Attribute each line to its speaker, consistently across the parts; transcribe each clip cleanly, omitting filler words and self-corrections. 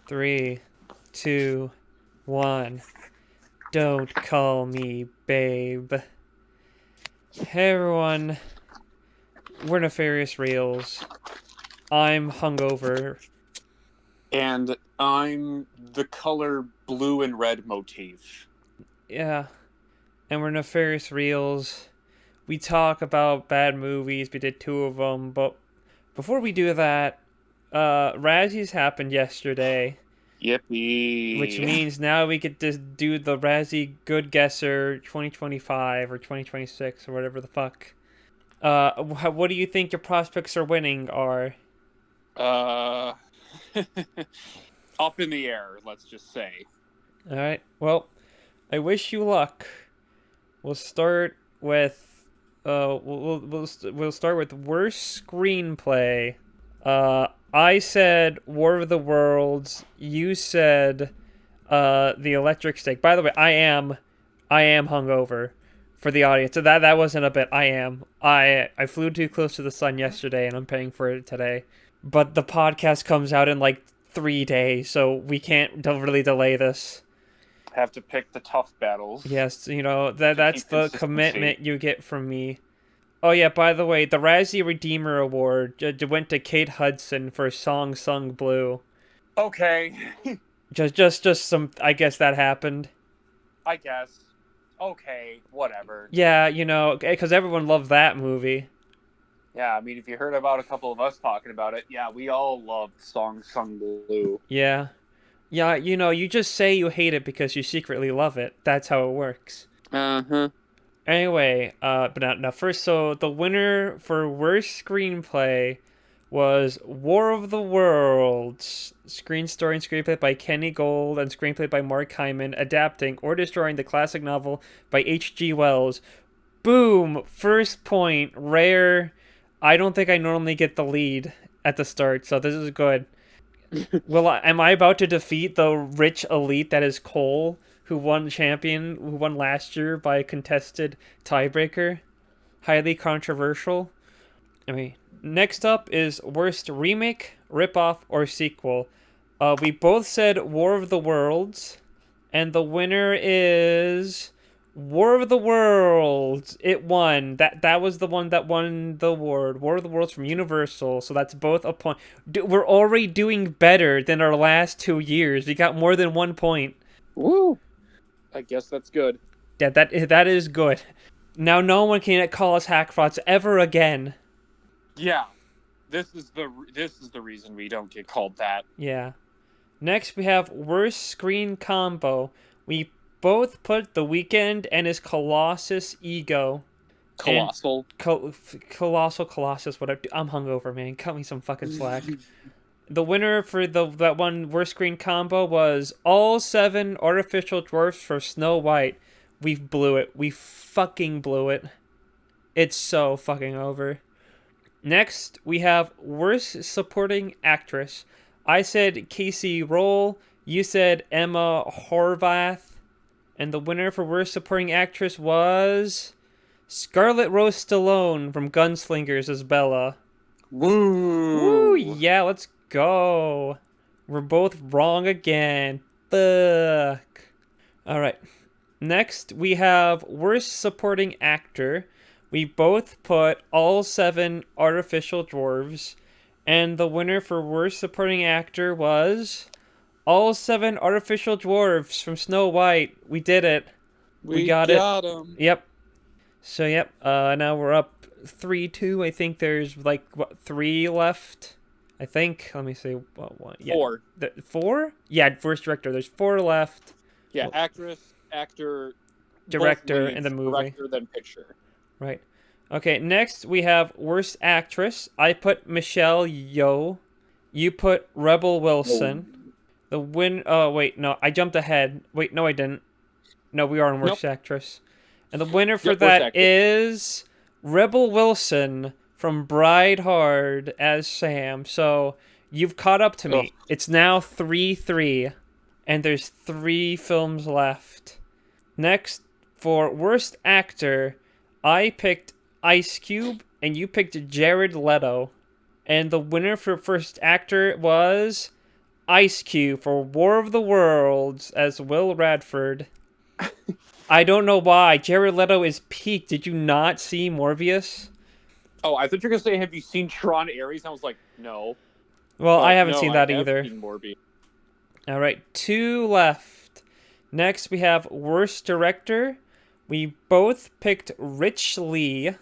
Speaker 1: Three, two, one. Don't call me babe. Hey everyone, we're Nefarious Reels. I'm hungover.
Speaker 2: And I'm the color blue and red motif.
Speaker 1: Yeah, and we're Nefarious Reels. We talk about bad movies. We did 2 of them, but before we do that, Razzies happened yesterday, which
Speaker 2: Yippee.
Speaker 1: means now we get to do the Razzie Good Guesser 2025 or 2026 or whatever the fuck. What do you think your prospects for winning are?
Speaker 2: Uh, Up in the air, let's just say.
Speaker 1: All right. Well, I wish you luck. We'll start with we'll start with worst screenplay. I said War of the Worlds. You said The Electric Stick. By the way, I am hungover for the audience. So that wasn't a bit. I flew too close to the sun yesterday and I'm paying for it today. But the podcast comes out in like 3 days, so we can't really delay this.
Speaker 2: Have to pick the tough battles.
Speaker 1: Yes, that's
Speaker 2: keep
Speaker 1: the
Speaker 2: consistency.
Speaker 1: commitment you get from me. Oh yeah, by the way, the Razzie Redeemer Award went to Kate Hudson for Song Sung Blue.
Speaker 2: Okay.
Speaker 1: Just some. I guess that happened.
Speaker 2: I guess. Okay, whatever.
Speaker 1: Yeah, because everyone loved that movie.
Speaker 2: Yeah, I mean, if you heard about a couple of us talking about it, yeah, we all loved Song Sung Blue.
Speaker 1: Yeah, yeah. You just say you hate it because you secretly love it. That's how it works.
Speaker 2: Uh-huh.
Speaker 1: Anyway, but now first, so the winner for worst screenplay was War of the Worlds, screen story and screenplay by Kenny Gold and screenplay by Mark Hyman, adapting or destroying the classic novel by H.G. Wells. Boom! First point, rare. I don't think I normally get the lead at the start, so this is good. Am I about to defeat the rich elite that is Cole, who won last year by a contested tiebreaker? Highly controversial. I mean, next up is worst remake, ripoff, or sequel. We both said War of the Worlds, and the winner is War of the Worlds. It won. That was the one that won the award. War of the Worlds from Universal. So that's both a point. We're already doing better than our last 2 years. We got more than 1 point.
Speaker 2: Woo! I guess that's good.
Speaker 1: Yeah, that is good. Now no one can call us hack frauds ever again.
Speaker 2: Yeah. This is the reason we don't get called that.
Speaker 1: Yeah. Next we have worst screen combo. We both put The Weeknd and his Colossus Ego.
Speaker 2: Colossal.
Speaker 1: Colossus, whatever. I'm hungover, man. Cut me some fucking slack. The winner for that one worst screen combo was all 7 artificial dwarfs for Snow White. We blew it. We fucking blew it. It's so fucking over. Next, we have worst supporting actress. I said Casey Roll. You said Emma Horvath. And the winner for worst supporting actress was Scarlett Rose Stallone from Gunslingers as Bella.
Speaker 2: Woo!
Speaker 1: Woo, yeah, let's go. We're both wrong again. Fuck. Alright. Next, we have worst supporting actor. We both put all 7 artificial dwarves. And the winner for worst supporting actor was all 7 artificial dwarves from Snow White. We did it. We got it.
Speaker 2: Him.
Speaker 1: Yep. So, yep. Now we're up 3-2. I think there's, 3 left? I think. Let me see. One. Yeah.
Speaker 2: 4.
Speaker 1: 4? Yeah, first director. There's 4 left.
Speaker 2: Yeah, actress, actor,
Speaker 1: Director
Speaker 2: leads,
Speaker 1: in the movie.
Speaker 2: Director, then picture.
Speaker 1: Right. Okay, next we have worst actress. I put Michelle Yeoh. You put Rebel Wilson. Oh, wait, no. I jumped ahead. Wait, no, I didn't. No, we are on worst actress. And the winner for that is Rebel Wilson from Bride Hard as Sam. So you've caught up to me. It's now 3-3. And there's 3 films left. Next, for worst actor, I picked Ice Cube, and you picked Jared Leto. And the winner for first actor was Ice Cube for War of the Worlds as Will Radford. I don't know why. Jared Leto is peaked. Did you not see Morbius?
Speaker 2: Oh, I thought you were gonna say, have you seen Tron Ares? I was like, no.
Speaker 1: Well, I
Speaker 2: But
Speaker 1: haven't
Speaker 2: no,
Speaker 1: seen
Speaker 2: I
Speaker 1: that
Speaker 2: have
Speaker 1: either.
Speaker 2: seen Morbius.
Speaker 1: All right, 2 left. Next, we have Worst Director. We both picked Rich Lee.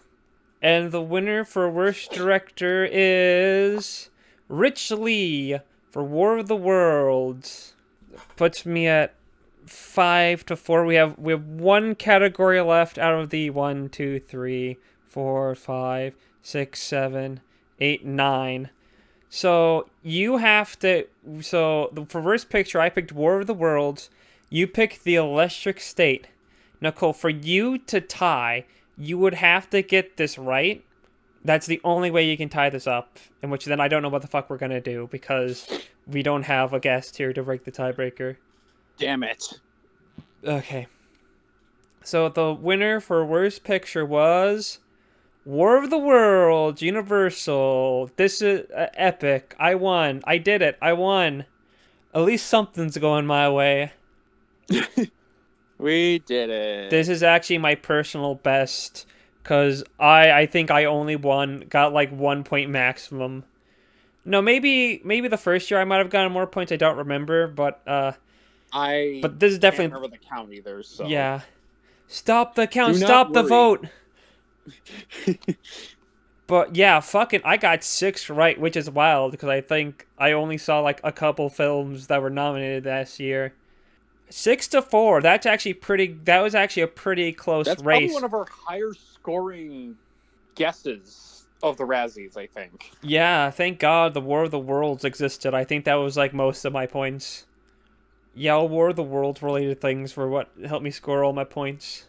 Speaker 1: And the winner for Worst Director is Rich Lee for War of the Worlds. Puts me at 5-4. We have 1 category left out of the 1, 2, 3, 4, 5, 6, 7, 8, 9. So you have to. So for Worst Picture, I picked War of the Worlds. You picked The Electric State. Nicole, for you to tie, you would have to get this right. That's the only way you can tie this up. In which then I don't know what the fuck we're gonna do because we don't have a guest here to break the tiebreaker.
Speaker 2: Damn it.
Speaker 1: Okay. So the winner for Worst Picture was War of the Worlds, Universal. This is epic. I won. I did it. I won. At least something's going my way.
Speaker 2: We did it.
Speaker 1: This is actually my personal best because I think I only got like 1 point maximum. No, maybe the first year I might have gotten more points. I don't remember, but this is definitely
Speaker 2: can't remember the count either. So
Speaker 1: yeah. Stop the count.
Speaker 2: Do not
Speaker 1: Stop the
Speaker 2: worry.
Speaker 1: vote. But yeah, fucking, I got 6 right, which is wild because I think I only saw like a couple films that were nominated last year. 6-4. That's actually pretty. That was actually a pretty close
Speaker 2: That's
Speaker 1: race.
Speaker 2: probably one of our higher scoring guesses of the Razzies, I think.
Speaker 1: Yeah, thank God the War of the Worlds existed. I think that was like most of my points. Yeah, all War of the Worlds related things were what helped me score all my points.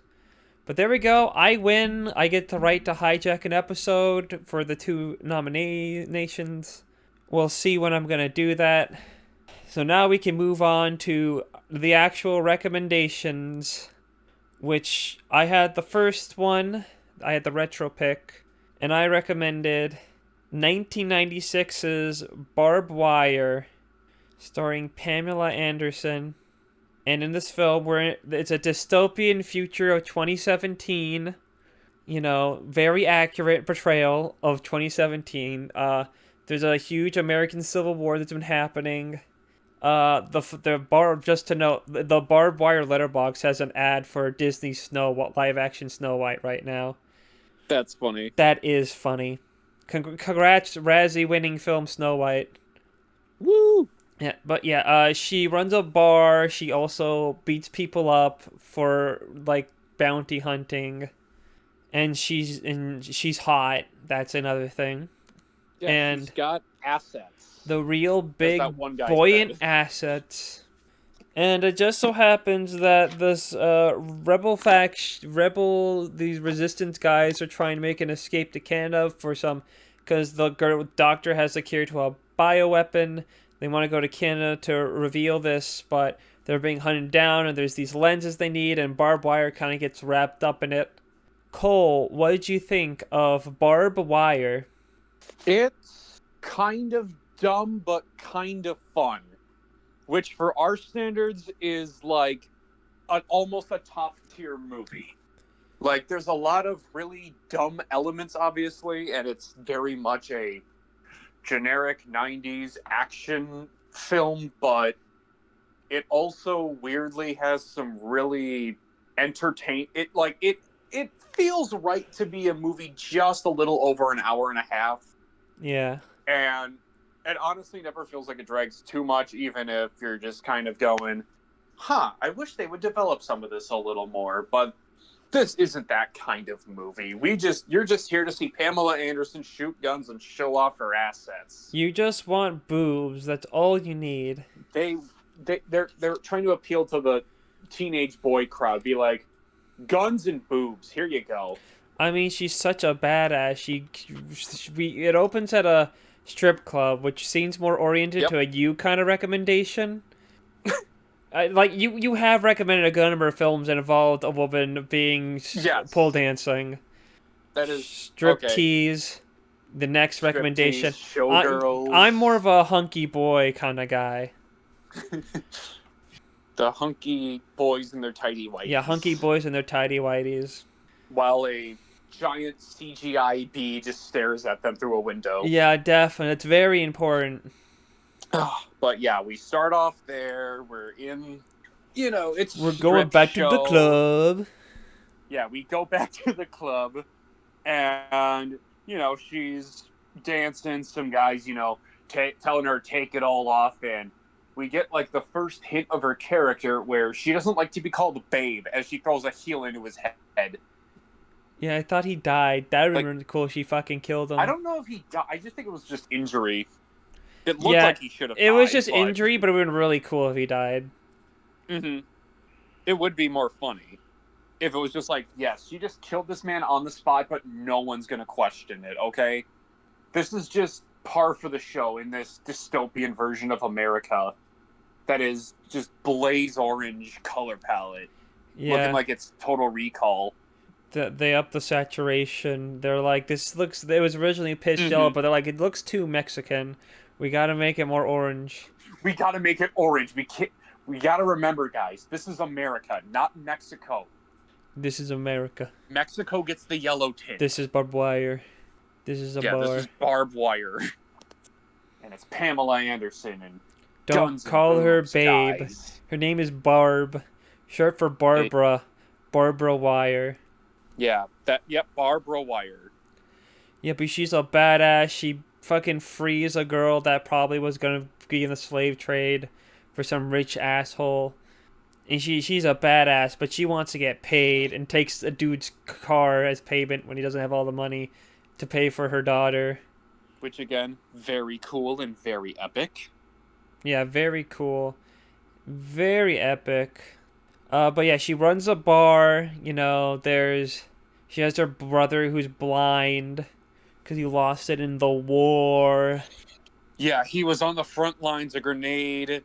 Speaker 1: But there we go. I win. I get the right to hijack an episode for the 2 nominations. We'll see when I'm going to do that. So now we can move on to the actual recommendations, which I had the first one. I had the retro pick, and I recommended 1996's Barb Wire, starring Pamela Anderson. And in this film, it's a dystopian future of 2017. You know, very accurate portrayal of 2017. There's a huge American Civil War that's been happening. Just to note, the Barb Wire letterbox has an ad for Disney live action Snow White right now.
Speaker 2: That's funny.
Speaker 1: That is funny. Congrats, Razzie winning film Snow White.
Speaker 2: Woo!
Speaker 1: Yeah, but yeah, she runs a bar. She also beats people up for like bounty hunting, and she's hot. That's another thing.
Speaker 2: Yeah,
Speaker 1: and
Speaker 2: she's got assets.
Speaker 1: The real big
Speaker 2: that one guy
Speaker 1: buoyant
Speaker 2: said.
Speaker 1: assets. And it just so happens that this these resistance guys are trying to make an escape to Canada because the doctor has the cure to a bioweapon. They want to go to Canada to reveal this, but they're being hunted down, and there's these lenses they need, and Barb Wire kind of gets wrapped up in it. Cole, what did you think of Barb Wire?
Speaker 2: It's kind of dumb, but kind of fun. Which, for our standards, is like almost a top-tier movie. Like, there's a lot of really dumb elements, obviously, and it's very much a generic 90s action film, but it also weirdly has some really it feels right to be a movie just a little over an hour and a half.
Speaker 1: Yeah.
Speaker 2: And it honestly never feels like it drags too much, even if you're just kind of going, I wish they would develop some of this a little more, but this isn't that kind of movie. You're just here to see Pamela Anderson shoot guns and show off her assets.
Speaker 1: You just want boobs. That's all you need.
Speaker 2: They're trying to appeal to the teenage boy crowd. Be like, guns and boobs. Here you go.
Speaker 1: I mean, she's such a badass. It opens at a strip club, which seems more oriented to a you kind of recommendation. Like you have recommended a number of films that involved a woman being pole dancing.
Speaker 2: That is
Speaker 1: striptease. The next recommendation.
Speaker 2: Showgirls.
Speaker 1: I'm more of a hunky boy kind of guy.
Speaker 2: The hunky boys in their tidy whities.
Speaker 1: Yeah, hunky boys in their tidy whities.
Speaker 2: While a giant CGI bee just stares at them through a window.
Speaker 1: Yeah, definitely. It's very important.
Speaker 2: But yeah, we start off there. We're in, it's
Speaker 1: We're
Speaker 2: a
Speaker 1: going
Speaker 2: strip
Speaker 1: back
Speaker 2: show.
Speaker 1: to the club.
Speaker 2: Yeah, we go back to the club, and she's dancing. Some guys, telling her to take it all off, and we get like the first hint of her character where she doesn't like to be called a babe, as she throws a heel into his head.
Speaker 1: Yeah, I thought he died. That would have
Speaker 2: Like,
Speaker 1: been really cool. She fucking killed him.
Speaker 2: I don't know if he died. I just think it was just injury. It looked
Speaker 1: Yeah,
Speaker 2: like he should have died.
Speaker 1: It was just injury, but it would have been really cool if he died.
Speaker 2: Mm-hmm. It would be more funny if it was just like, yes, she just killed this man on the spot, but no one's going to question it, okay? This is just par for the show in this dystopian version of America that is just blaze orange color palette.
Speaker 1: Yeah.
Speaker 2: Looking like it's Total Recall.
Speaker 1: They up the saturation. They're like, this looks... It was originally pitch yellow, but they're like, it looks too Mexican. We gotta make it more orange.
Speaker 2: We gotta make it orange. We gotta remember, guys, this is America, not Mexico.
Speaker 1: This is America.
Speaker 2: Mexico gets the yellow tint.
Speaker 1: This is Barb Wire. This is a bar.
Speaker 2: This is Barb Wire. And it's Pamela Anderson and
Speaker 1: Don't
Speaker 2: Guns
Speaker 1: call
Speaker 2: and
Speaker 1: her
Speaker 2: Boobs,
Speaker 1: babe.
Speaker 2: guys.
Speaker 1: Her name is Barb. Short for Barbara. Barbara Wire.
Speaker 2: Yeah, Barbara Wire.
Speaker 1: Yeah, but she's a badass. She fucking frees a girl that probably was gonna be in the slave trade for some rich asshole. And she's a badass, but she wants to get paid and takes a dude's car as payment when he doesn't have all the money to pay for her daughter.
Speaker 2: Which, again, very cool and very epic.
Speaker 1: Yeah, very cool. Very epic. But yeah, she runs a bar. She has her brother who's blind because he lost it in the war.
Speaker 2: Yeah, he was on the front lines. A grenade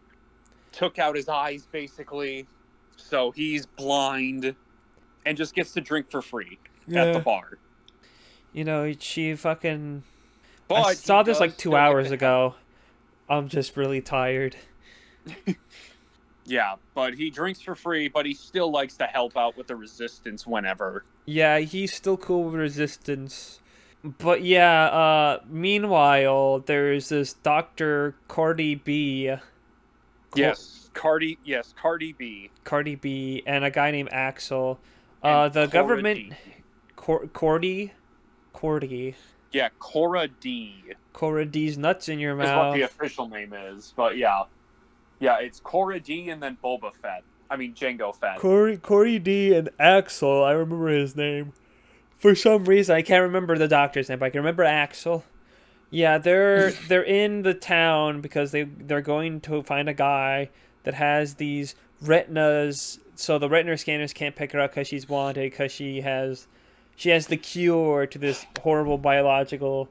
Speaker 2: took out his eyes, basically. So he's blind and just gets to drink for free at the bar.
Speaker 1: She fucking...
Speaker 2: But
Speaker 1: I saw this like 2 hours ago. I'm just really tired.
Speaker 2: Yeah, but he drinks for free, but he still likes to help out with the resistance whenever.
Speaker 1: Yeah, he's still cool with resistance. But yeah, meanwhile, there's this Dr. Cardi B. Cardi
Speaker 2: B.
Speaker 1: Cardi B, and a guy named Axel. The government... Cordy?
Speaker 2: Yeah, Cora D.
Speaker 1: Cora D's nuts in your mouth.
Speaker 2: Is what the official name is, but yeah. Yeah, it's Cora D and then Boba Fett. I mean, Jango Fett.
Speaker 1: Corey D and Axel, I remember his name. For some reason, I can't remember the doctor's name, but I can remember Axel. Yeah, they're in the town because they're going to find a guy that has these retinas, so the retina scanners can't pick her up because she's wanted, because she has the cure to this horrible biological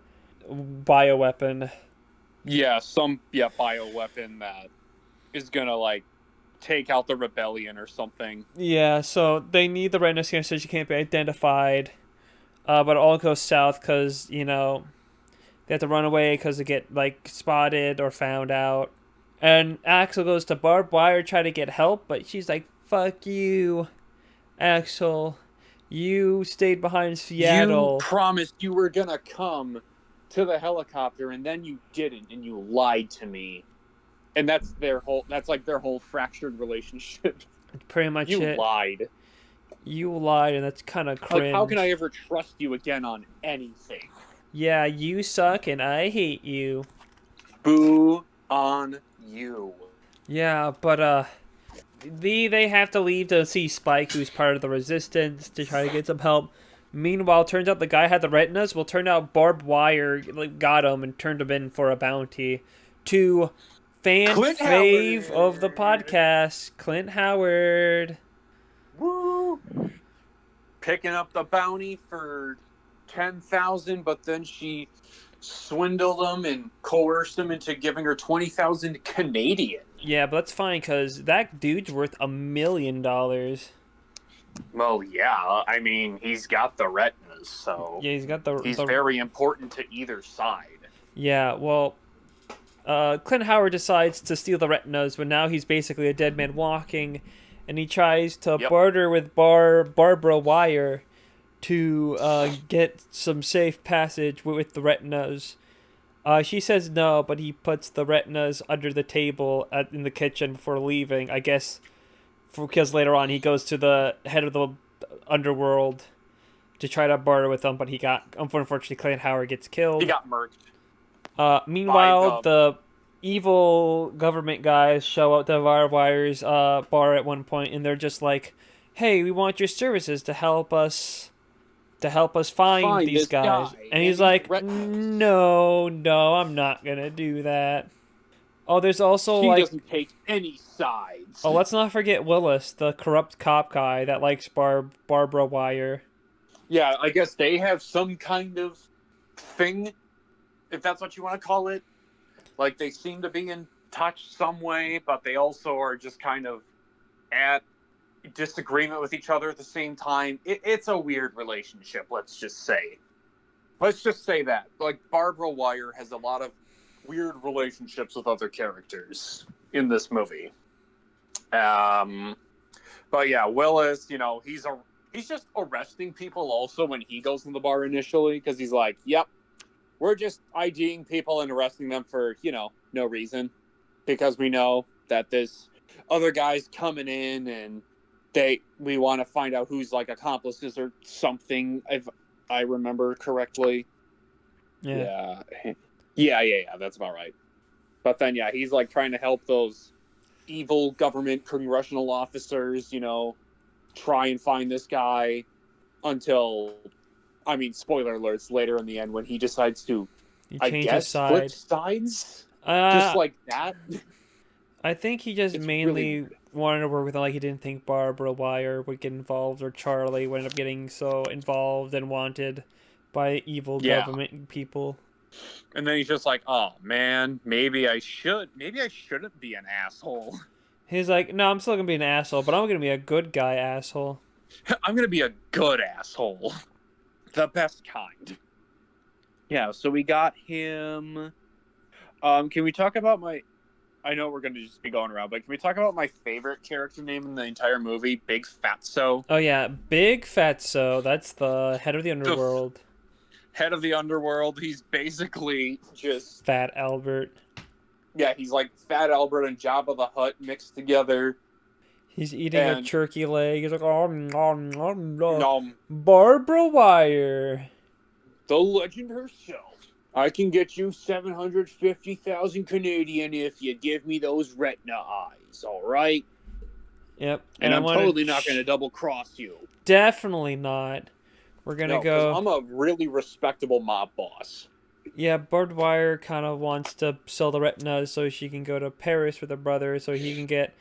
Speaker 1: bioweapon.
Speaker 2: Yeah, bioweapon that is gonna, take out the rebellion or something.
Speaker 1: Yeah, so they need the retina scanner so she can't be identified. But it all goes south because, they have to run away because they get, spotted or found out. And Axel goes to Barb Wire, try to get help, but she's like, fuck you, Axel. You stayed behind Seattle.
Speaker 2: You promised you were gonna come to the helicopter, and then you didn't, and you lied to me. And that's their whole fractured relationship.
Speaker 1: Pretty much
Speaker 2: you
Speaker 1: it.
Speaker 2: Lied.
Speaker 1: You lied, and that's kind of cringe.
Speaker 2: How can I ever trust you again on anything?
Speaker 1: Yeah, you suck, and I hate you.
Speaker 2: Boo on you.
Speaker 1: Yeah, but, they have to leave to see Spike, who's part of the resistance, to try to get some help. Meanwhile, turns out the guy had the retinas. Well, turned out Barb Wire got him and turned him in for a bounty to Clint fave Howard. Of the podcast, Clint Howard.
Speaker 2: Woo! Picking up the bounty for 10,000, but then she swindled him and coerced him into giving her 20,000 Canadian.
Speaker 1: Yeah, but that's fine because that dude's worth $1 million.
Speaker 2: Well, yeah. I mean, he's got the retinas, so
Speaker 1: yeah, he's got the.
Speaker 2: He's very important to either side.
Speaker 1: Yeah, well, Clint Howard decides to steal the retinas, but now he's basically a dead man walking, and he tries to
Speaker 2: Yep.
Speaker 1: barter with Barbara Wire to get some safe passage with the retinas. She says no, but he puts the retinas under the table in the kitchen before leaving. I guess because later on he goes to the head of the underworld to try to barter with them, but unfortunately, Clint Howard gets
Speaker 2: He
Speaker 1: killed.
Speaker 2: got murked by
Speaker 1: Meanwhile, the evil government guys show up to Barb Wire's bar at one point, and they're just like, "Hey, we want your services to help us find these
Speaker 2: this
Speaker 1: guys."
Speaker 2: guy
Speaker 1: And he's
Speaker 2: these
Speaker 1: like,
Speaker 2: retinas.
Speaker 1: "No, I'm not gonna do that." Oh, there's also
Speaker 2: He
Speaker 1: like,
Speaker 2: doesn't take any sides.
Speaker 1: oh, let's not forget Willis, the corrupt cop guy that likes Barbara Wire.
Speaker 2: Yeah, I guess they have some kind of thing, if that's what you want to call it. Like, they seem to be in touch some way, but they also are just kind of at disagreement with each other at the same time. It's a weird relationship, let's just say. Let's just say that. Like, Barbara Wire has a lot of weird relationships with other characters in this movie. But yeah, Willis, he's just arresting people also when he goes in the bar initially, because he's like, yep, we're just IDing people and arresting them for, no reason. Because we know that this other guy's coming in and we want to find out who's like accomplices or something, if I remember correctly.
Speaker 1: Yeah.
Speaker 2: Yeah, that's about right. But then, yeah, he's like trying to help those evil government congressional officers, try and find this guy until, spoiler alerts, later in the end when he decides to, flip sides? Just like that?
Speaker 1: I think he just mainly wanted to work with them. Like, he didn't think Barbara Wire would get involved, or Charlie would end up getting so involved and wanted by evil government people.
Speaker 2: And then he's just like, oh man, maybe I shouldn't be an asshole.
Speaker 1: He's like, no, I'm still gonna be an asshole, but I'm gonna be a good guy asshole.
Speaker 2: I'm gonna be a good asshole. The best kind. Yeah, so we got him. Can we talk about I know we're going to just be going around, but can we talk about my favorite character name in the entire movie, Big Fatso?
Speaker 1: Oh yeah, Big Fatso. That's the head of the underworld.
Speaker 2: Head of the underworld. He's basically just
Speaker 1: Fat Albert.
Speaker 2: Yeah, he's like Fat Albert and Jabba the Hutt mixed together.
Speaker 1: He's eating a turkey leg. He's like, nom. Barbara Wire.
Speaker 2: The legend herself. I can get you 750,000 Canadian if you give me those retina eyes, all right?
Speaker 1: Yep.
Speaker 2: And I'm totally not going to double cross you.
Speaker 1: Definitely not. We're going to go...
Speaker 2: I'm a really respectable mob boss.
Speaker 1: Yeah, Barbed Wire kind of wants to sell the retinas so she can go to Paris with her brother so he can get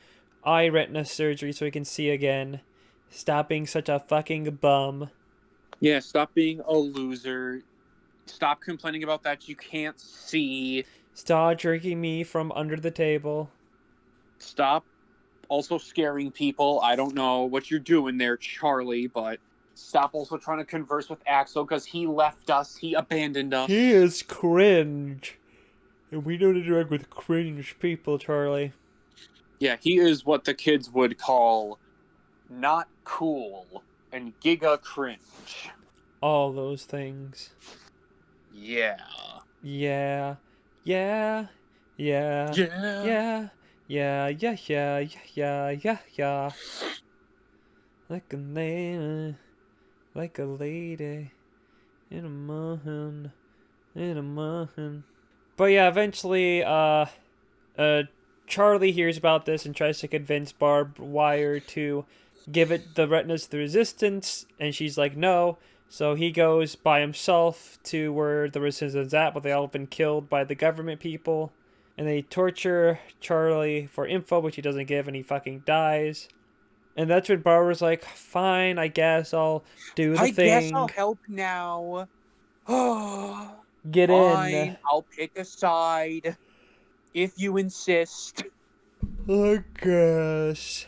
Speaker 1: eye retina surgery so he can see again. Stop being such a fucking bum.
Speaker 2: Yeah, stop being a loser. Stop complaining about that you can't see.
Speaker 1: Stop drinking me from under the table.
Speaker 2: Stop also scaring people. I don't know what you're doing there, Charlie, but stop also trying to converse with Axel because he left us. He abandoned us.
Speaker 1: He is cringe. And we don't interact with cringe people, Charlie.
Speaker 2: Yeah, he is what the kids would call not cool and giga cringe.
Speaker 1: All those things.
Speaker 2: Yeah.
Speaker 1: Yeah. Yeah. Yeah.
Speaker 2: Yeah.
Speaker 1: Yeah. Yeah. Like a lady in a mountain. But yeah, eventually Charlie hears about this and tries to convince Barb Wire to give it the retinas to the Resistance, and she's like, no. So he goes by himself to where the Resistance is at, but they all have been killed by the government people. And they torture Charlie for info, which he doesn't give, and he fucking dies. And that's when Barbara's like, fine, I guess I'll do the thing.
Speaker 2: I guess I'll help now.
Speaker 1: Get
Speaker 2: fine,
Speaker 1: in.
Speaker 2: I'll pick a side. If you insist.
Speaker 1: I guess.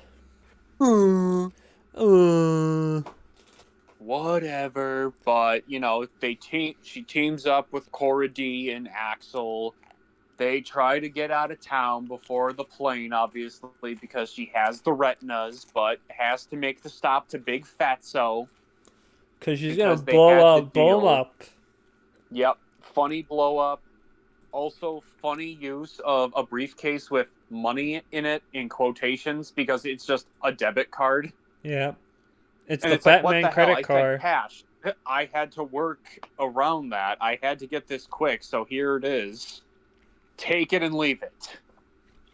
Speaker 2: Whatever, but she teams up with Cora D and Axel, They try to get out of town before the plane, obviously, because she has the retinas, but has to make the stop to Big Fatso.
Speaker 1: Because she's going to
Speaker 2: Because they had the
Speaker 1: blow him
Speaker 2: deal.
Speaker 1: up.
Speaker 2: Yep. Funny blow up. Also, funny use of a briefcase with money in it, in quotations, because it's just a debit card.
Speaker 1: Yeah. It's
Speaker 2: And
Speaker 1: the
Speaker 2: it's like, what
Speaker 1: Batman
Speaker 2: the hell?
Speaker 1: credit
Speaker 2: I
Speaker 1: card.
Speaker 2: said cash. I had to work around that. I had to get this quick, so here it is. Take it and leave it.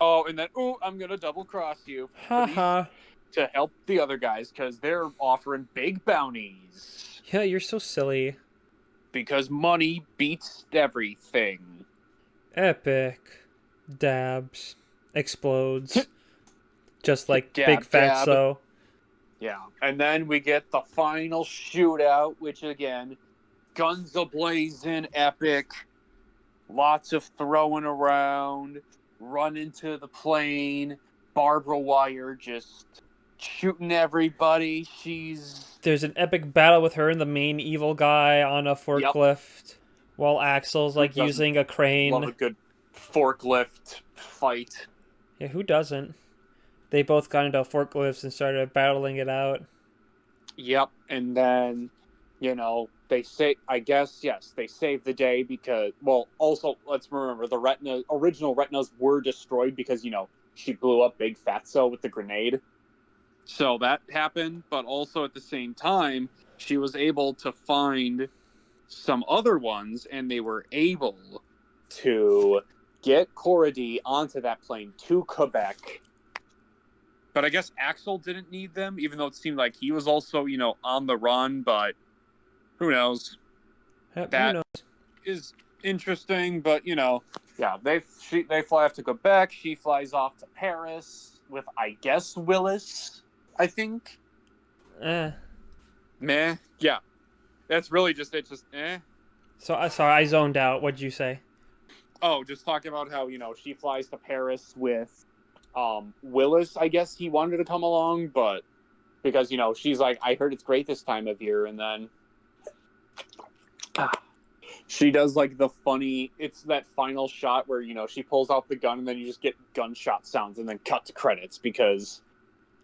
Speaker 2: Oh, and then, I'm going to double cross you
Speaker 1: Haha.
Speaker 2: to help the other guys, because they're offering big bounties.
Speaker 1: Yeah, you're so silly.
Speaker 2: Because money beats everything.
Speaker 1: Epic. Dabs. Explodes. Just like
Speaker 2: Dab,
Speaker 1: Big
Speaker 2: dab.
Speaker 1: Fatso.
Speaker 2: Yeah. And then we get the final shootout, which again, guns a-blazing, epic. Lots of throwing around, run into the plane, Barb Wire just shooting everybody.
Speaker 1: There's an epic battle with her and the main evil guy on a forklift. While Axel's like using a crane.
Speaker 2: Love a good forklift fight.
Speaker 1: Yeah, who doesn't? They both got into forklifts and started battling it out.
Speaker 2: Yep, and then, they say, I guess, yes, they saved the day because, well, also, let's remember, the original retinas were destroyed because, she blew up Big Fatso with the grenade. So that happened, but also at the same time, she was able to find some other ones, and they were able to get Corridy onto that plane to Quebec. But I guess Axel didn't need them, even though it seemed like he was also, on the run, but who knows? That is interesting, but, yeah, they fly off to Quebec. She flies off to Paris with, I guess, Willis, I think. Meh. Yeah. That's really just eh.
Speaker 1: So, sorry, I zoned out. What'd you say?
Speaker 2: Oh, just talking about how, she flies to Paris with Willis. I guess he wanted to come along, but because, she's like, I heard it's great this time of year, and then she does like the funny, it's that final shot where, she pulls out the gun and then you just get gunshot sounds and then cut to credits because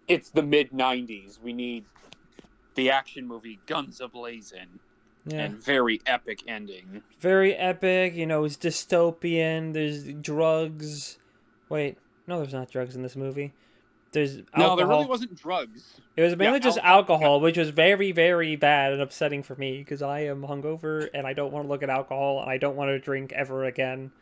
Speaker 2: it's the mid-90s. We need the action movie Guns A-Blazing. Yeah. And very epic ending.
Speaker 1: Very epic, it's dystopian, there's drugs. Wait, no, there's not drugs in this movie. There's alcohol.
Speaker 2: No, there really wasn't drugs.
Speaker 1: It was mainly just alcohol, which was very, very bad and upsetting for me because I am hungover and I don't want to look at alcohol and I don't want to drink ever again.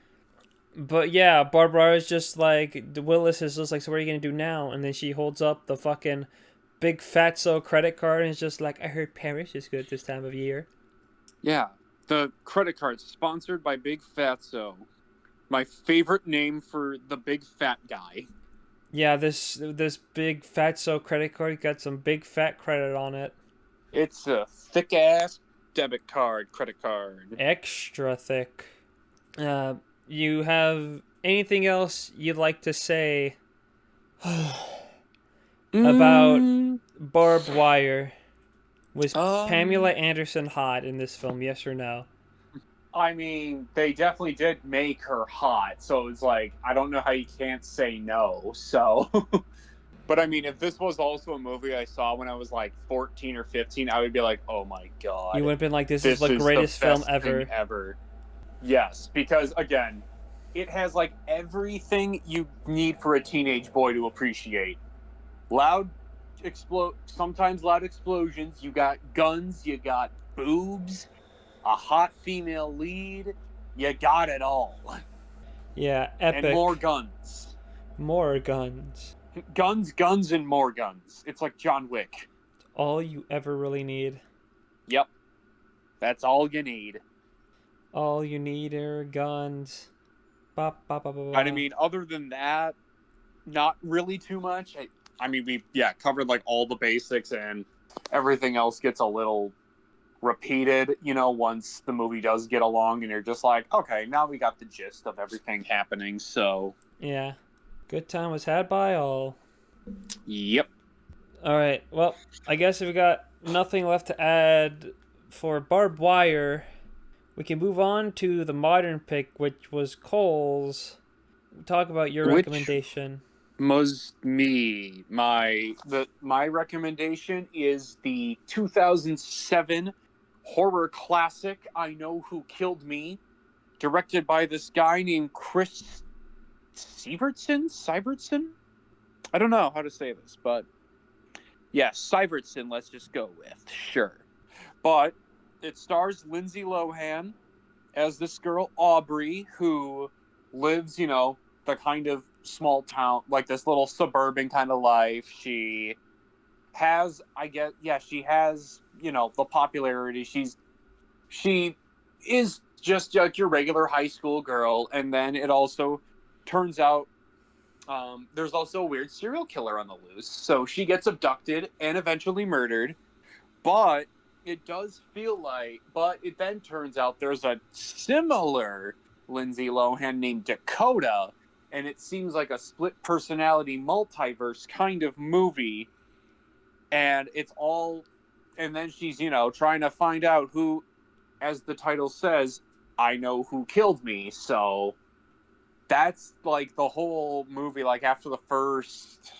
Speaker 1: But yeah, Barbara is just like, Willis is just like, so what are you going to do now? And then she holds up the fucking Big Fatso credit card and is just like, I heard Paris is good this time of year.
Speaker 2: Yeah, the credit card's sponsored by Big Fatso. My favorite name for the big fat guy.
Speaker 1: Yeah, this Big Fatso credit card got some big fat credit on it.
Speaker 2: It's a thick-ass debit card, credit card.
Speaker 1: Extra thick. You have anything else you'd like to say about Barb Wire? Was Pamela Anderson hot in this film, yes or no?
Speaker 2: I mean, they definitely did make her hot, so it's like, I don't know how you can't say no, so... But I mean, if this was also a movie I saw when I was like 14 or 15, I would be like, oh my god.
Speaker 1: You would have been like, this is the greatest film ever.
Speaker 2: Yes, because again, it has like everything you need for a teenage boy to appreciate. Sometimes loud explosions, you got guns, you got boobs, a hot female lead, you got it all.
Speaker 1: Yeah, epic.
Speaker 2: And more guns.
Speaker 1: More guns.
Speaker 2: Guns, and more guns. It's like John Wick.
Speaker 1: All you ever really need.
Speaker 2: Yep. That's all you need.
Speaker 1: All you need are guns. Ba, ba, ba, ba, ba.
Speaker 2: I mean, other than that, not really too much. I mean, we covered like all the basics, and everything else gets a little repeated, once the movie does get along, and you're just like, okay, now we got the gist of everything happening, so...
Speaker 1: Yeah. Good time was had by all.
Speaker 2: Yep.
Speaker 1: Alright, well, I guess if we got nothing left to add for Barb Wire, We can move on to the modern pick, which was Cole's. Talk about your
Speaker 2: Which
Speaker 1: recommendation.
Speaker 2: was me. My recommendation is the 2007 horror classic I Know Who Killed Me, directed by this guy named Chris Sivertson? I don't know how to say this, but yeah, Sivertson, let's just go with. Sure. But it stars Lindsay Lohan as this girl, Aubrey, who lives, the kind of small town, like this little suburban kind of life. She has, she has, the popularity. She is just like your regular high school girl. And then it also turns out there's also a weird serial killer on the loose. So she gets abducted and eventually murdered. But it then turns out there's a similar Lindsay Lohan named Dakota, and it seems like a split personality multiverse kind of movie. And then she's, trying to find out who, as the title says, I know who killed me. So that's like the whole movie, like after the first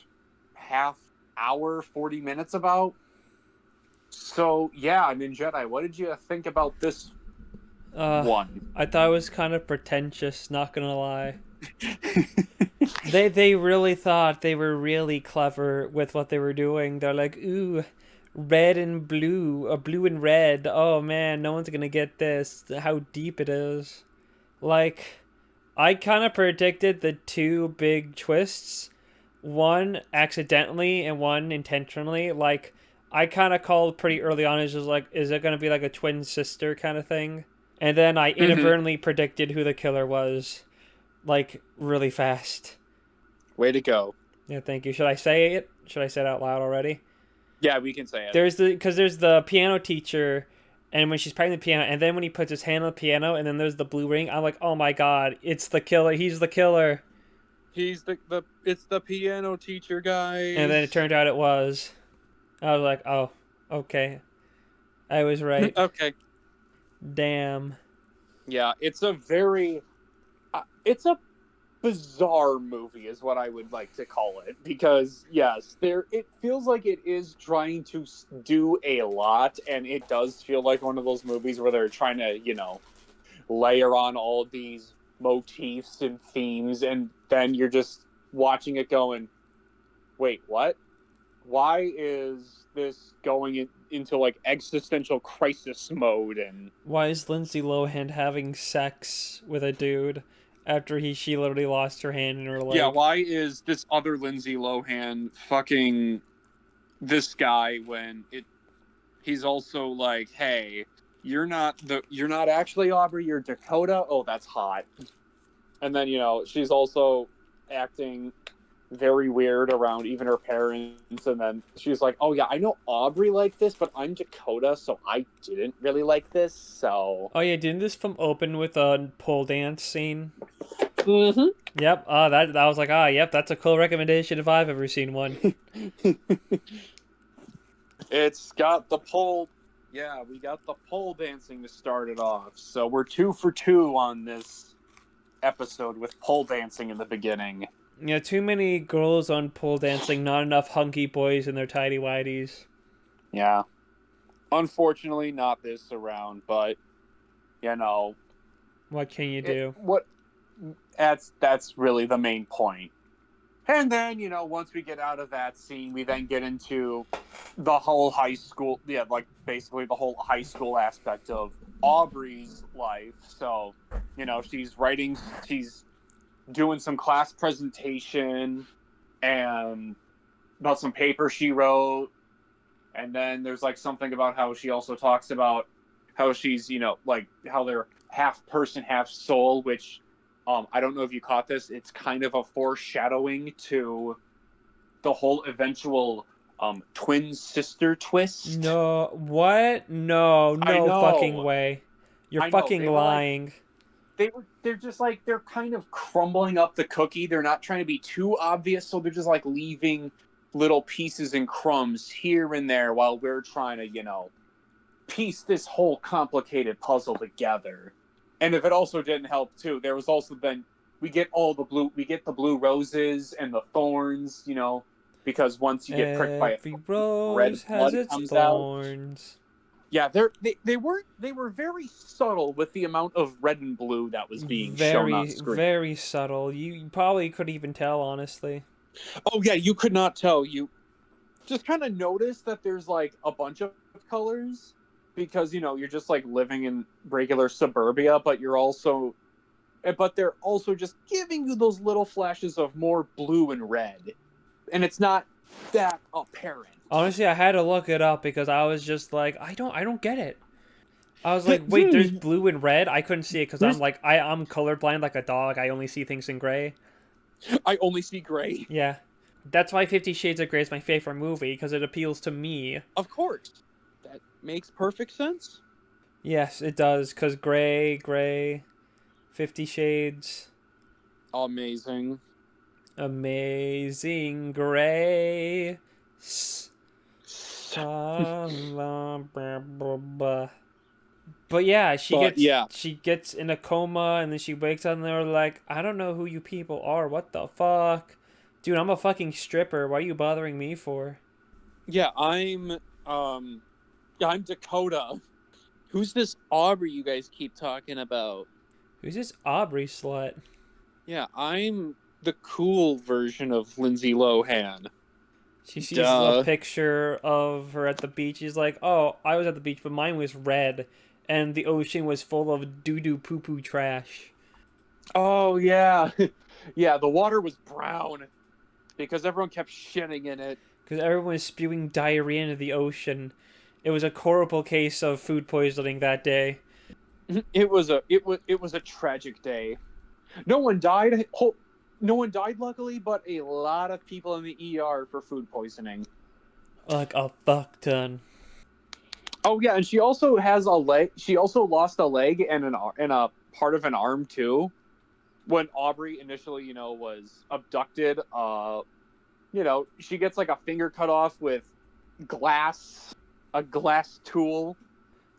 Speaker 2: half hour, 40 minutes about. So, yeah, Ninjedi, what did you think about this one?
Speaker 1: I thought it was kind of pretentious, not gonna lie. They really thought they were really clever with what they were doing. They're like, ooh, red and blue, or blue and red. Oh man, no one's gonna get this. How deep it is. Like, I kind of predicted the two big twists, one accidentally and one intentionally. Like, I kind of called pretty early on, is just like, is it gonna be like a twin sister kind of thing? And then I inadvertently predicted who the killer was, like, really fast.
Speaker 2: Way to go.
Speaker 1: Yeah, thank you. Should I say it? Should I say it out loud already?
Speaker 2: Yeah, we can say it.
Speaker 1: There's the piano teacher, and when she's playing the piano, and then when he puts his hand on the piano, and then there's the blue ring. I'm like, oh my god, it's the killer. He's the killer.
Speaker 2: He's it's the piano teacher, guys.
Speaker 1: And then it turned out it was. I was like, oh, okay, I was right.
Speaker 2: Okay.
Speaker 1: Damn.
Speaker 2: Yeah, it's a bizarre movie is what I would like to call it, because yes, it feels like it is trying to do a lot, and it does feel like one of those movies where they're trying to, layer on all these motifs and themes, and then you're just watching it going, wait, what? Why is this going into like existential crisis mode? And
Speaker 1: why is Lindsay Lohan having sex with a dude after she literally lost her hand in her leg?
Speaker 2: Yeah, why is this other Lindsay Lohan fucking this guy when he's also like, hey, you're not actually Aubrey, you're Dakota. Oh, that's hot. And then, she's also acting very weird around even her parents, and then she's like, oh yeah, I know Aubrey liked this, but I'm Dakota, so I didn't really like this. So
Speaker 1: oh yeah, didn't this film open with a pole dance scene?
Speaker 2: Mm-hmm.
Speaker 1: Yep. That was like, yep, that's a cool recommendation if I've ever seen one.
Speaker 2: It's got the pole. Yeah, we got the pole dancing to start it off. So we're 2 for 2 on this episode with pole dancing in the beginning.
Speaker 1: Yeah, too many girls on pole dancing, not enough hunky boys in their tidy whities.
Speaker 2: Yeah. Unfortunately, not this around, but
Speaker 1: what can you do?
Speaker 2: That's really the main point. And then, once we get out of that scene, we then get into the whole high school, like basically the whole high school aspect of Aubrey's life. So, she's doing some class presentation and about some paper she wrote. And then there's like something about how she also talks about how she's, like how they're half person, half soul, which I don't know if you caught this. It's kind of a foreshadowing to the whole eventual twin sister twist.
Speaker 1: No, what? No fucking way. You're fucking lying.
Speaker 2: They're just like, they're kind of crumbling up the cookie. They're not trying to be too obvious, so they're just like leaving little pieces and crumbs here and there while we're trying to, piece this whole complicated puzzle together. And if it also didn't help too, there was also then we get the blue roses and the thorns, because once you get pricked by a
Speaker 1: Every
Speaker 2: thorn, red
Speaker 1: rose has
Speaker 2: blood
Speaker 1: its
Speaker 2: comes out.
Speaker 1: thorns.
Speaker 2: Yeah, they were very subtle with the amount of red and blue that was being shown on
Speaker 1: Very,
Speaker 2: screen.
Speaker 1: very subtle. You probably could even tell, honestly.
Speaker 2: Oh yeah, you could not tell. You just kind of notice that there's like a bunch of colors because you're just like living in regular suburbia, but they're also just giving you those little flashes of more blue and red, and it's not that apparent.
Speaker 1: Honestly, I had to look it up because I was just like, I don't get it. I was like, wait, there's blue and red. I couldn't see it because I'm colorblind like a dog. I only see things in gray.
Speaker 2: I only see gray.
Speaker 1: Yeah, that's why 50 Shades of Grey is my favorite movie because it appeals to me.
Speaker 2: Of course, that makes perfect sense.
Speaker 1: Yes, it does because gray, 50 Shades.
Speaker 2: Amazing
Speaker 1: Gray. But yeah, she gets in a coma and then she wakes up and they're like, I don't know who you people are. What the fuck? Dude, I'm a fucking stripper. What are you bothering me for?
Speaker 2: Yeah, I'm Dakota. Who's this Aubrey you guys keep talking about?
Speaker 1: Who's this Aubrey slut?
Speaker 2: Yeah, I'm the cool version of Lindsay Lohan.
Speaker 1: She sees a picture of her at the beach. She's like, oh, I was at the beach, but mine was red. And the ocean was full of doo-doo poo-poo trash.
Speaker 2: Oh, yeah. Yeah, the water was brown. Because everyone kept shitting in it.
Speaker 1: Because everyone was spewing diarrhea into the ocean. It was a horrible case of food poisoning that day.
Speaker 2: It was a tragic day. No one died. No one died, luckily, but a lot of people in the ER for food poisoning.
Speaker 1: Like a fuck ton.
Speaker 2: Oh yeah, and she also has a leg. She also lost a leg and a part of an arm too. When Aubrey initially, was abducted, she gets like a finger cut off with a glass tool,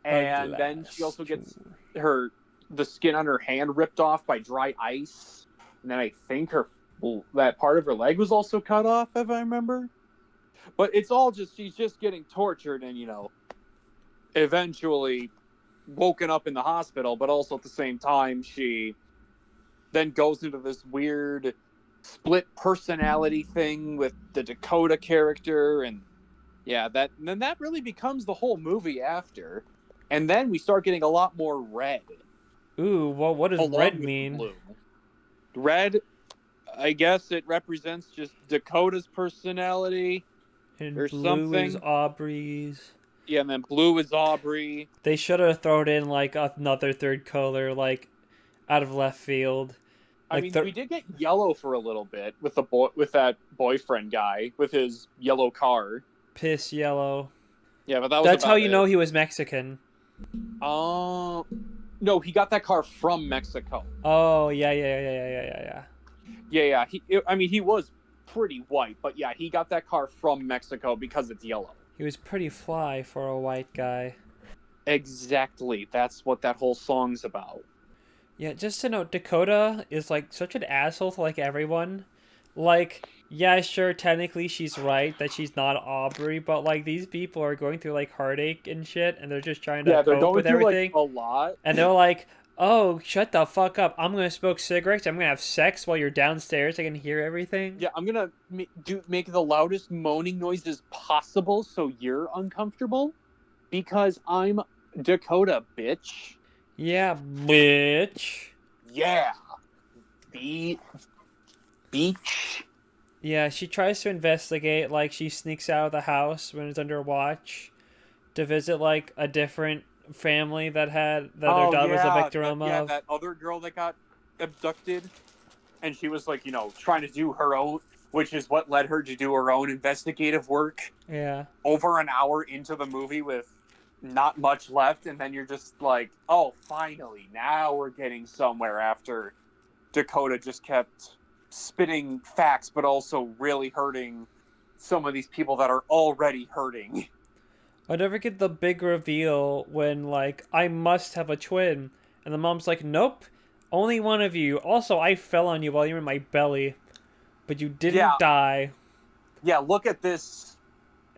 Speaker 2: and then she also gets the skin on her hand ripped off by dry ice, and then I think that part of her leg was also cut off, if I remember. But it's all she's just getting tortured and eventually woken up in the hospital, but also at the same time she then goes into this weird split personality thing with the Dakota character, and then that really becomes the whole movie after. And then we start getting a lot more red.
Speaker 1: Ooh, well, what does red mean?
Speaker 2: Blue. Red, I guess it represents just Dakota's personality
Speaker 1: and
Speaker 2: or
Speaker 1: blue
Speaker 2: something.
Speaker 1: Is Aubrey's.
Speaker 2: Yeah, and then blue is Aubrey.
Speaker 1: They should have thrown in like another third color, like out of left field.
Speaker 2: Like we did get yellow for a little bit with that boyfriend guy with his yellow car.
Speaker 1: Piss yellow.
Speaker 2: Yeah, but that's
Speaker 1: how you know he was Mexican.
Speaker 2: No, he got that car from Mexico.
Speaker 1: Oh yeah.
Speaker 2: Yeah. He was pretty white, but yeah, he got that car from Mexico because it's yellow.
Speaker 1: He was pretty fly for a white guy.
Speaker 2: Exactly. That's what that whole song's about.
Speaker 1: Yeah, just to note, Dakota is like such an asshole to like everyone. Like, yeah, sure, technically she's right that she's not Aubrey, but like these people are going through like heartache and shit, and they're just trying to cope with everything.
Speaker 2: Like, a lot.
Speaker 1: And they're like, oh, shut the fuck up. I'm going to smoke cigarettes. I'm going to have sex while you're downstairs. I can hear everything.
Speaker 2: Yeah, I'm going to make the loudest moaning noises possible so you're uncomfortable. Because I'm Dakota, bitch.
Speaker 1: Yeah, bitch.
Speaker 2: Yeah. Beach.
Speaker 1: Yeah, she tries to investigate. Like, she sneaks out of the house when it's under watch to visit, like, a different family that their dad was a victim of.
Speaker 2: Yeah, that other girl that got abducted, and she was like, trying to do her own, which is what led her to do her own investigative work.
Speaker 1: Yeah.
Speaker 2: Over an hour into the movie with not much left, and then you're just like, oh, finally, now we're getting somewhere after Dakota just kept spitting facts, but also really hurting some of these people that are already hurting.
Speaker 1: I'll never get the big reveal when, like, I must have a twin. And the mom's like, nope, only one of you. Also, I fell on you while you were in my belly, but you didn't
Speaker 2: Yeah.
Speaker 1: die.
Speaker 2: Yeah, look at this.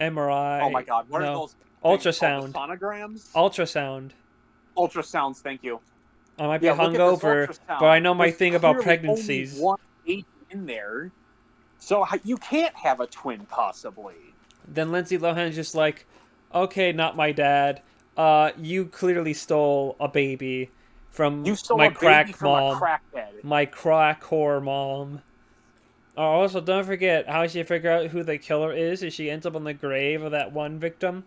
Speaker 1: MRI.
Speaker 2: Oh my god, what are
Speaker 1: No.
Speaker 2: those things called?
Speaker 1: Ultrasound.
Speaker 2: The sonograms?
Speaker 1: Ultrasound.
Speaker 2: Ultrasounds, thank you.
Speaker 1: I might be
Speaker 2: Yeah, look at this
Speaker 1: hungover, but
Speaker 2: ultrasound.
Speaker 1: I know my
Speaker 2: There's
Speaker 1: thing about
Speaker 2: clearly only
Speaker 1: pregnancies.
Speaker 2: one agent in there, so you can't have a twin, possibly.
Speaker 1: Then Lindsay Lohan's just like, okay, not my dad. You clearly stole a baby from
Speaker 2: You stole
Speaker 1: my
Speaker 2: a baby
Speaker 1: crack
Speaker 2: from a
Speaker 1: mom.
Speaker 2: crackhead.
Speaker 1: My crack whore mom. Also, don't forget how she figure out who the killer is she ends up on the grave of that one victim,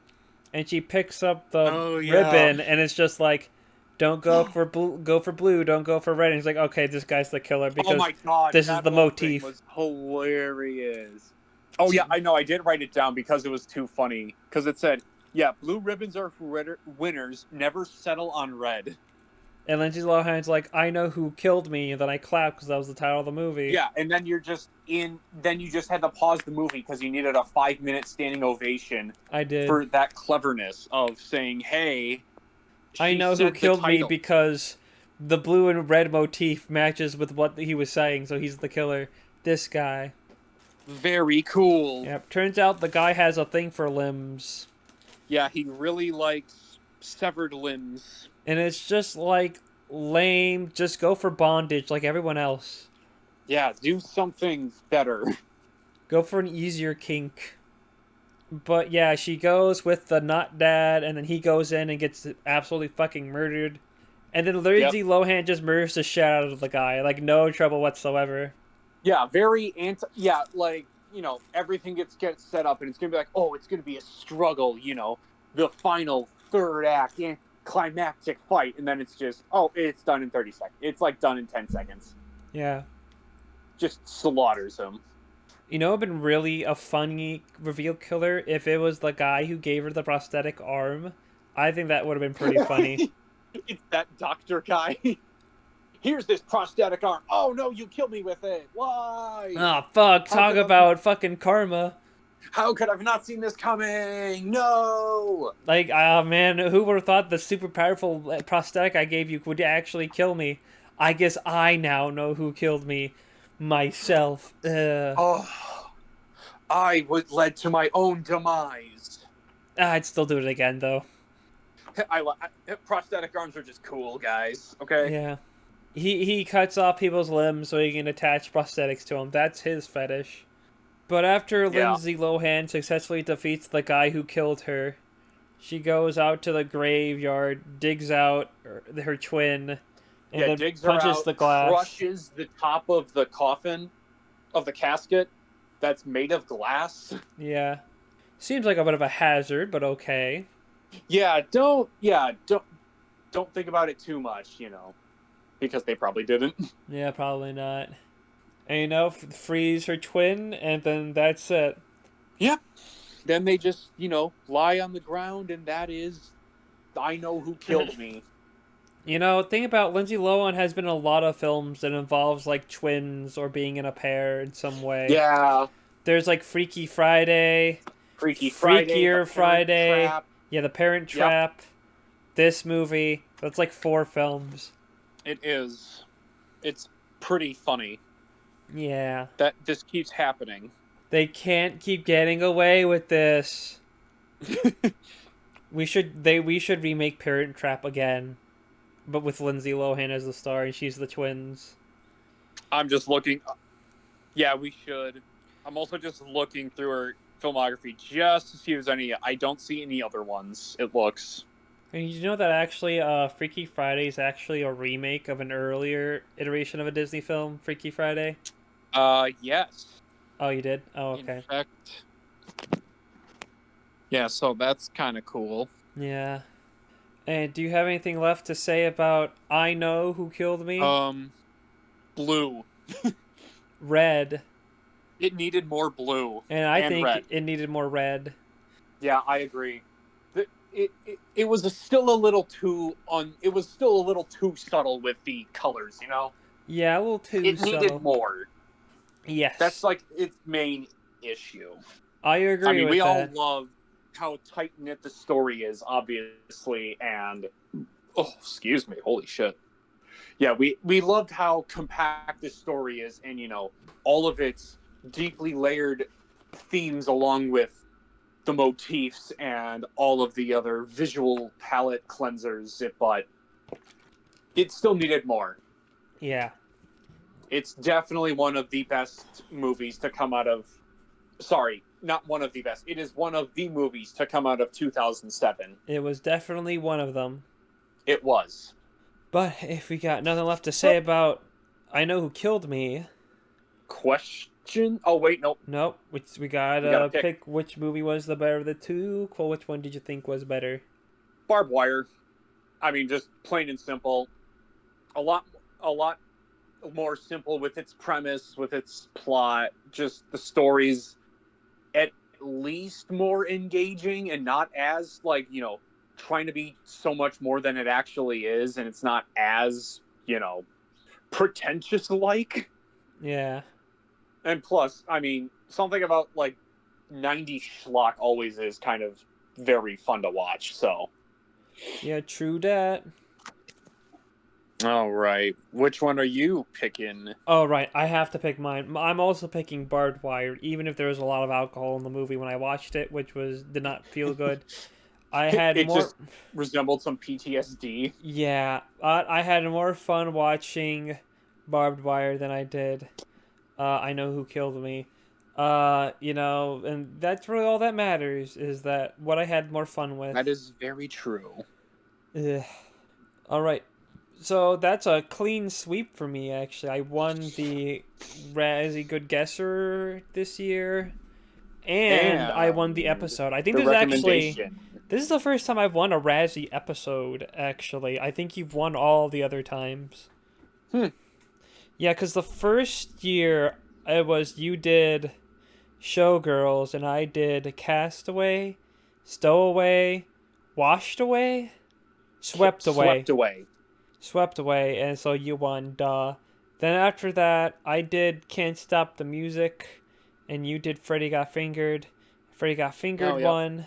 Speaker 1: and she picks up the ribbon, and it's just like, don't go for blue, go for blue, don't go for red. And he's like, okay, this guy's the killer because
Speaker 2: Oh my god,
Speaker 1: this is
Speaker 2: that
Speaker 1: the
Speaker 2: whole thing
Speaker 1: motif.
Speaker 2: was hilarious. Oh yeah, I know. I did write it down because it was too funny. Because it said, "Yeah, blue ribbons are for winners. Never settle on red."
Speaker 1: And Lindsay Lohan's like, I know who killed me, and then I clapped because that was the title of the movie.
Speaker 2: Yeah, and then you're just in. Then you just had to pause the movie because you needed a 5-minute standing ovation.
Speaker 1: I did.
Speaker 2: For that cleverness of saying, "Hey,
Speaker 1: I know who killed me because the blue and red motif matches with what he was saying, so he's the killer. This guy.
Speaker 2: Very cool.
Speaker 1: Yep. Turns out the guy has a thing for limbs.
Speaker 2: Yeah, he really likes severed limbs.
Speaker 1: And it's just like lame. Just go for bondage like everyone else.
Speaker 2: Yeah, do something better.
Speaker 1: Go for an easier kink. But yeah, she goes with the not dad, and then he goes in and gets absolutely fucking murdered. And then Lindsay Lohan just murders the shit out of the guy. Like, no trouble whatsoever.
Speaker 2: Yeah, very yeah, like, you know, everything gets set up, and it's gonna be like, oh, it's gonna be a struggle, you know, the final third act, climactic fight, and then it's just, oh, it's done in 30 seconds. It's like done in 10 seconds.
Speaker 1: Yeah.
Speaker 2: Just slaughters him.
Speaker 1: You know, it would been really a funny reveal killer if it was the guy who gave her the prosthetic arm. I think that would have been pretty funny.
Speaker 2: It's that doctor guy. Here's this prosthetic arm. Oh no, you killed me with it. Why?
Speaker 1: Oh, fuck. Talk about fucking karma.
Speaker 2: How could I have not seen this coming? No!
Speaker 1: Like, man, who would have thought the super powerful prosthetic I gave you would actually kill me? I guess I now know who killed me. Myself.
Speaker 2: Oh, I was led to my own demise.
Speaker 1: I'd still do it again, though.
Speaker 2: Prosthetic arms are just cool, guys. Okay?
Speaker 1: Yeah. He cuts off people's limbs so he can attach prosthetics to them. That's his fetish. But after Lindsay Lohan successfully defeats the guy who killed her, she goes out to the graveyard, digs out her twin, and then
Speaker 2: digs
Speaker 1: punches
Speaker 2: her out,
Speaker 1: the glass.
Speaker 2: Crushes the top of the coffin, of the casket, that's made of glass.
Speaker 1: Yeah. Seems like a bit of a hazard, but okay.
Speaker 2: Don't think about it too much, you know, because they probably didn't.
Speaker 1: Yeah, probably not. And, you know, freeze her twin, and then that's it.
Speaker 2: Yep. Then they just, you know, lie on the ground, and that is, I know who killed me.
Speaker 1: You know, the thing about Lindsay Lohan has been in a lot of films that involves, like, twins or being in a pair in some way.
Speaker 2: Yeah.
Speaker 1: There's, like, Freaky Friday.
Speaker 2: Freakier
Speaker 1: Friday.
Speaker 2: Trap.
Speaker 1: Yeah, The Parent Trap. This movie. That's, like, 4 films.
Speaker 2: It is. It's pretty funny.
Speaker 1: Yeah.
Speaker 2: That this keeps happening.
Speaker 1: They can't keep getting away with this. we should remake Parent Trap again, but with Lindsay Lohan as the star and she's the twins.
Speaker 2: I'm just looking. Yeah, we should. I'm also just looking through her filmography just to see if there's any. I don't see any other ones. It looks.
Speaker 1: And you know that actually, Freaky Friday is actually a remake of an earlier iteration of a Disney film, Freaky Friday?
Speaker 2: Yes.
Speaker 1: Oh, you did? Oh, okay.
Speaker 2: In fact, yeah, so that's kind of cool.
Speaker 1: Yeah. And do you have anything left to say about I Know Who Killed Me?
Speaker 2: Blue.
Speaker 1: Red.
Speaker 2: It needed more blue.
Speaker 1: And I think
Speaker 2: red.
Speaker 1: It needed more red.
Speaker 2: Yeah, I agree. It was still a little too it was still a little too subtle with the colors, you know?
Speaker 1: Yeah, a little too subtle.
Speaker 2: It needed more.
Speaker 1: Yes.
Speaker 2: That's like its main issue.
Speaker 1: I agree with that.
Speaker 2: We all love how tight knit the story is, obviously, and oh, excuse me, holy shit. Yeah, we loved how compact this story is, and all of its deeply layered themes, along with the motifs and all of the other visual palette cleansers. But it still needed more.
Speaker 1: Yeah.
Speaker 2: It's definitely one of the best movies to come out of. Sorry, not one of the best. It is one of the movies to come out of 2007.
Speaker 1: It was definitely one of them.
Speaker 2: It was.
Speaker 1: But if we got nothing left to say about I Know Who Killed Me.
Speaker 2: Question? Oh, wait, nope.
Speaker 1: Nope. We gotta pick which movie was the better of the two. Cole, which one did you think was better?
Speaker 2: Barb Wire. I mean, just plain and simple. A lot more simple with its premise, with its plot. Just the story's at least more engaging and not as, trying to be so much more than it actually is, and it's not as, pretentious-like.
Speaker 1: Yeah.
Speaker 2: And plus, I mean, something about, 90s schlock always is kind of very fun to watch, so.
Speaker 1: Yeah, true that.
Speaker 2: All right. Which one are you picking?
Speaker 1: Oh, right. I have to pick mine. I'm also picking Barbed Wire, even if there was a lot of alcohol in the movie when I watched it, which did not feel good. I had
Speaker 2: it
Speaker 1: more.
Speaker 2: Just resembled some PTSD.
Speaker 1: Yeah, I had more fun watching Barbed Wire than I did. I Know Who Killed Me. And that's really all that matters, is that what I had more fun with.
Speaker 2: That is very true.
Speaker 1: Ugh. All right. So that's a clean sweep for me, actually. I won the Razzie Good Guesser this year, and I won the episode. I think this is the first time I've won a Razzie episode, actually. I think you've won all the other times. Yeah, because the first year, you did Showgirls, and I did Castaway, Stowaway, Washed Away, Swept Away, and so you won, duh. Then after that, I did Can't Stop the Music, and you did Freddy Got Fingered. Freddy Got Fingered won.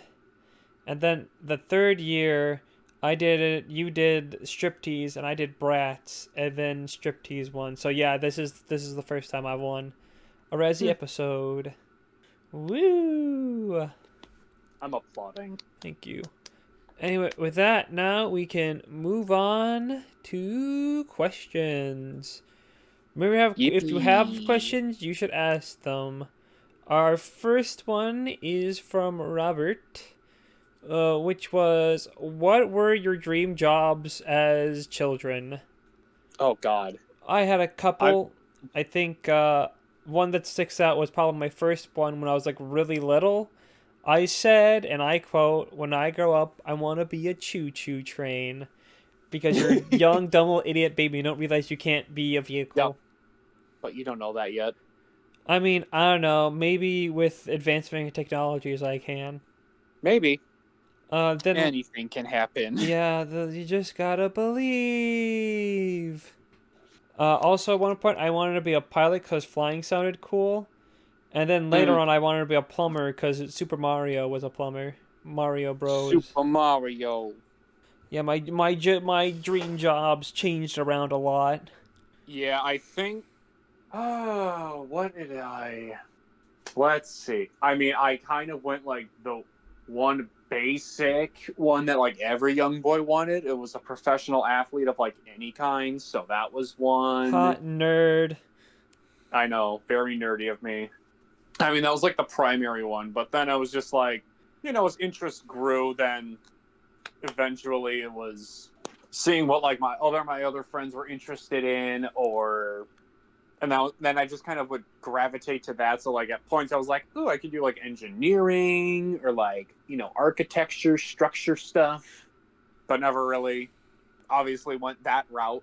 Speaker 1: And then the third year, you did Striptease, and I did Bratz, and then Striptease won. So yeah, this is the first time I won a Razzie episode. Woo!
Speaker 2: I'm applauding.
Speaker 1: Thank you. Anyway, with that, now we can move on to questions. If you have questions, you should ask them. Our first one is from Robert, which was, what were your dream jobs as children?
Speaker 2: Oh, God.
Speaker 1: I had a couple. I think one that sticks out was probably my first one when I was really little. I said, and I quote, "When I grow up, I want to be a choo-choo train." Because you're a young, dumb little idiot baby. You don't realize you can't be a vehicle.
Speaker 2: Yep. But you don't know that yet.
Speaker 1: I mean, I don't know. Maybe with advancement in technologies, I can.
Speaker 2: Maybe.
Speaker 1: Then
Speaker 2: anything can happen.
Speaker 1: Yeah, you just gotta believe. Also, at one point, I wanted to be a pilot because flying sounded cool. And then later on, I wanted to be a plumber because Super Mario was a plumber. Mario Bros.
Speaker 2: Super Mario.
Speaker 1: Yeah, my dream jobs changed around a lot.
Speaker 2: Yeah, I think. Oh, what did I? Let's see. I mean, I kind of went the one basic one that every young boy wanted. It was a professional athlete of any kind, so that was one.
Speaker 1: Hot nerd.
Speaker 2: I know, very nerdy of me. I mean, that was the primary one, but then I was just as interest grew, then eventually it was seeing what my other friends were interested in, then I just kind of would gravitate to that. So at points I was ooh, I could do engineering or architecture, structure stuff, but never really obviously went that route.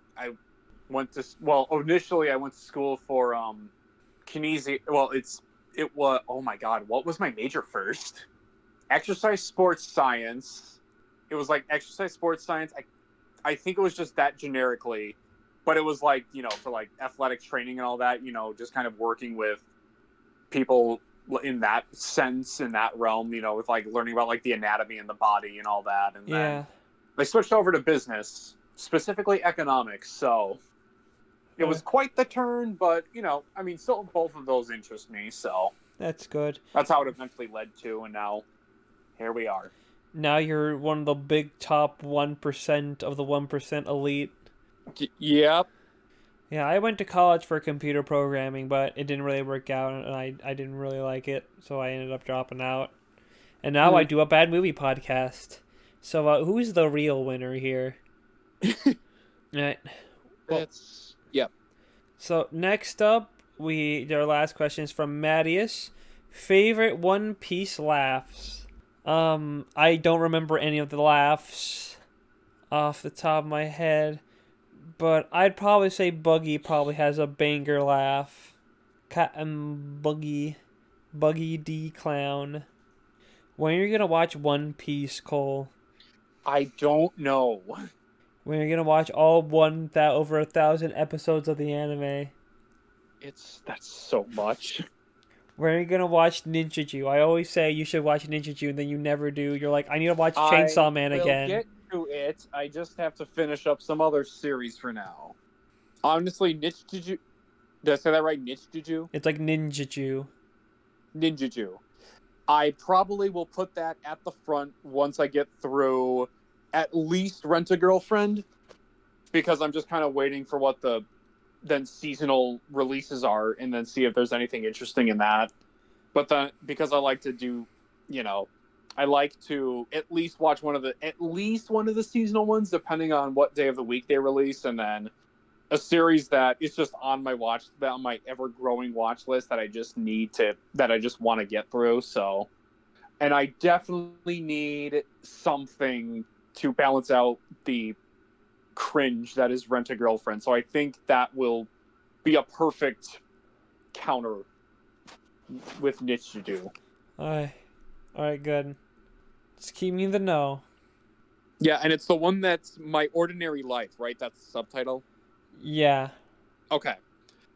Speaker 2: Initially I went to school for kinesia. It was, oh my God, what was my major first? Exercise sports science. It was exercise sports science. I think it was just that generically, but it was for athletic training and all that, just kind of working with people in that sense, in that realm, with like learning about like the anatomy and the body and all that. And then they switched over to business, specifically economics. So it was quite the turn, but still both of those interest me. So
Speaker 1: that's good.
Speaker 2: That's how it eventually led to, and now here we are.
Speaker 1: Now you're one of the big top 1% of the 1% elite.
Speaker 2: Yep.
Speaker 1: Yeah, I went to college for computer programming, but it didn't really work out, and I didn't really like it, so I ended up dropping out. And now I do a bad movie podcast. So who's the real winner here? Right.
Speaker 2: Well, yep.
Speaker 1: So next up, our last question is from Mattias. Favorite One Piece laughs? I don't remember any of the laughs off the top of my head. But I'd probably say Buggy probably has a banger laugh. Cat and Buggy D Clown. When are you gonna watch One Piece, Cole?
Speaker 2: I don't know.
Speaker 1: When are you gonna watch all over 1,000 episodes of the anime?
Speaker 2: That's so much.
Speaker 1: When are you gonna watch Ninjago? I always say you should watch Ninjago, and then you never do. You're like, I need to watch Chainsaw Man again.
Speaker 2: Get to it. I just have to finish up some other series for now. Honestly, Ninjago. Did I say that right? Ninjago?
Speaker 1: It's like Ninjago.
Speaker 2: I probably will put that at the front once I get through at least Rent a Girlfriend, because I'm just kind of waiting for what the then seasonal releases are, and then see if there's anything interesting in that. But then, because I like to do, I like to at least watch one of the seasonal ones, depending on what day of the week they release, and then a series that is just on my ever-growing watch list that I just want to get through. So, and I definitely need something to balance out the cringe that is Rent a Girlfriend. So I think that will be a perfect counter with Niche to do.
Speaker 1: Alright, good. Just keep me in the know.
Speaker 2: Yeah, and it's the one that's My Ordinary Life, right? That's the subtitle?
Speaker 1: Yeah.
Speaker 2: Okay.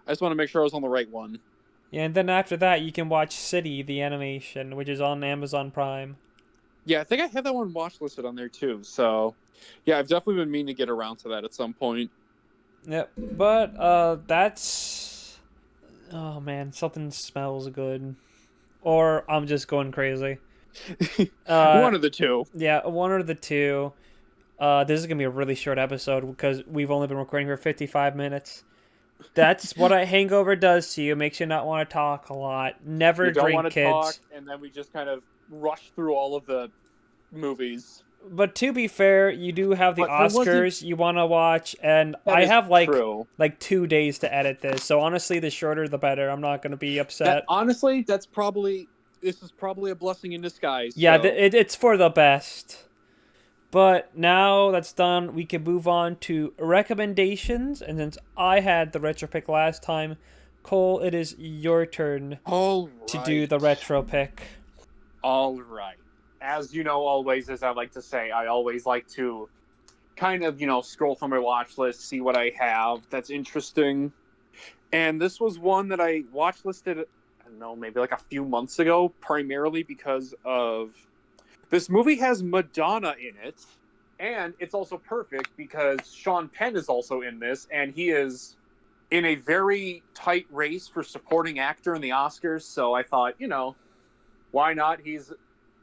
Speaker 2: I just want to make sure I was on the right one.
Speaker 1: Yeah, and then after that, you can watch City, the animation, which is on Amazon Prime.
Speaker 2: Yeah, I think I have that one watch listed on there too. So, yeah, I've definitely been meaning to get around to that at some point.
Speaker 1: Yep, but that's... Oh man, something smells good. Or I'm just going crazy.
Speaker 2: One of the two.
Speaker 1: Yeah, one or the two. This is going to be a really short episode because we've only been recording for 55 minutes. That's what a hangover does to you. It makes you not want to talk a lot. Never drink, kids. You don't want to talk,
Speaker 2: and then we just kind of rush through all of the movies.
Speaker 1: But to be fair, you do have the Oscars you want to watch, and I have like 2 days to edit this. So honestly, the shorter the better. I'm not going to be upset.
Speaker 2: This is probably a blessing in disguise.
Speaker 1: Yeah,
Speaker 2: so.
Speaker 1: It's for the best. But now that's done, we can move on to recommendations. And since I had the retro pick last time, Cole, it is your turn to do the retro pick.
Speaker 2: All right. As you know, always, as I like to say, I always like to kind of, scroll through my watch list, see what I have that's interesting. And this was one that I watch listed, I don't know, maybe like a few months ago, primarily because of... This movie has Madonna in it, and it's also perfect because Sean Penn is also in this, and he is in a very tight race for supporting actor in the Oscars, so I thought, why not? He's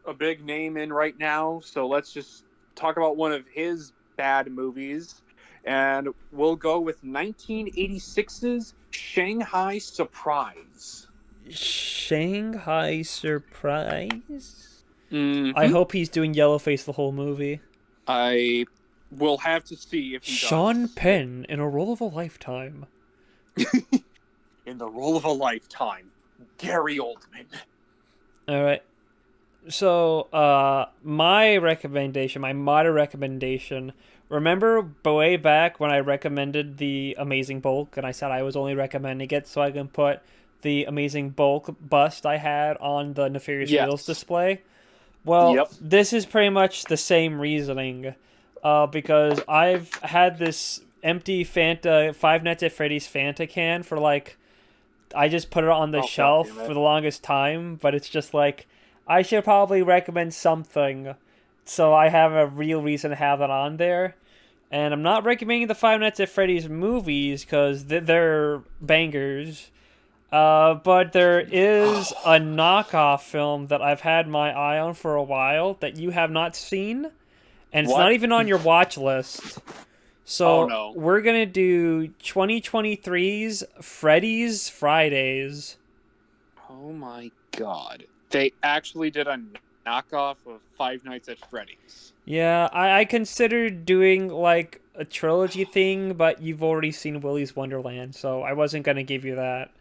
Speaker 2: a big name in right now, so let's just talk about one of his bad movies, and we'll go with 1986's Shanghai Surprise.
Speaker 1: Shanghai Surprise?
Speaker 2: Mm-hmm.
Speaker 1: I hope he's doing Yellowface the whole movie.
Speaker 2: I will have to see if he does.
Speaker 1: Sean Penn in a role of a lifetime.
Speaker 2: In the role of a lifetime, Gary Oldman.
Speaker 1: All right. So, my modern recommendation. Remember way back when I recommended the Amazing Bulk, and I said I was only recommending it so I can put the Amazing Bulk bust I had on the Nefarious Reels display? Well, This is pretty much the same reasoning, because I've had this empty Fanta, Five Nights at Freddy's Fanta can for like I just put it on the
Speaker 2: Oh,
Speaker 1: shelf
Speaker 2: God damn it.
Speaker 1: for the longest time, but it's just like I should probably recommend something, so I have a real reason to have that on there. And I'm not recommending the Five Nights at Freddy's movies because they're bangers. But there is a knockoff film that I've had my eye on for a while that you have not seen, and it's not
Speaker 2: What?
Speaker 1: even on your watch list.
Speaker 2: Oh,
Speaker 1: So
Speaker 2: no.
Speaker 1: we're gonna do 2023's Freddy's Fridays.
Speaker 2: Oh, my God. They actually did a knockoff of Five Nights at Freddy's.
Speaker 1: Yeah, I considered doing like a trilogy thing, but you've already seen Willy's Wonderland, so I wasn't gonna give you that.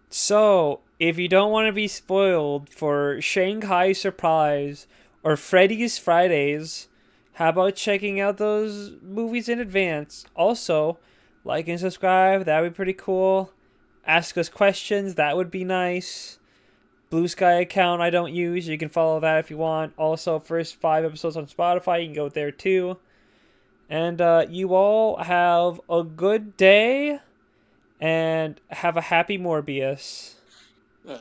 Speaker 1: So, if you don't want to be spoiled for Shanghai Surprise or Freddy's Fridays, how about checking out those movies in advance? Also, like and subscribe, that would be pretty cool. Ask us questions, that would be nice. Blue Sky account I don't use, you can follow that if you want. Also, first 5 episodes on Spotify, you can go there too. And you all have a good day and have a happy Morbius.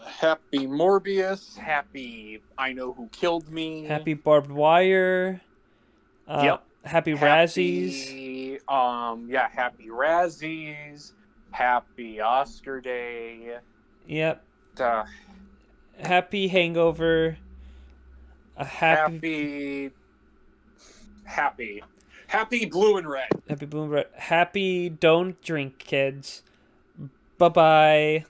Speaker 2: Happy Morbius. Happy I Know Who Killed Me.
Speaker 1: Happy Barbed Wire.
Speaker 2: Yep.
Speaker 1: Happy Razzies.
Speaker 2: Yeah, happy Razzies. Happy Oscar Day.
Speaker 1: Yep.
Speaker 2: Uh,
Speaker 1: Happy Hangover.
Speaker 2: happy Blue and Red.
Speaker 1: Happy Boom. Happy Don't Drink, kids. Bye bye.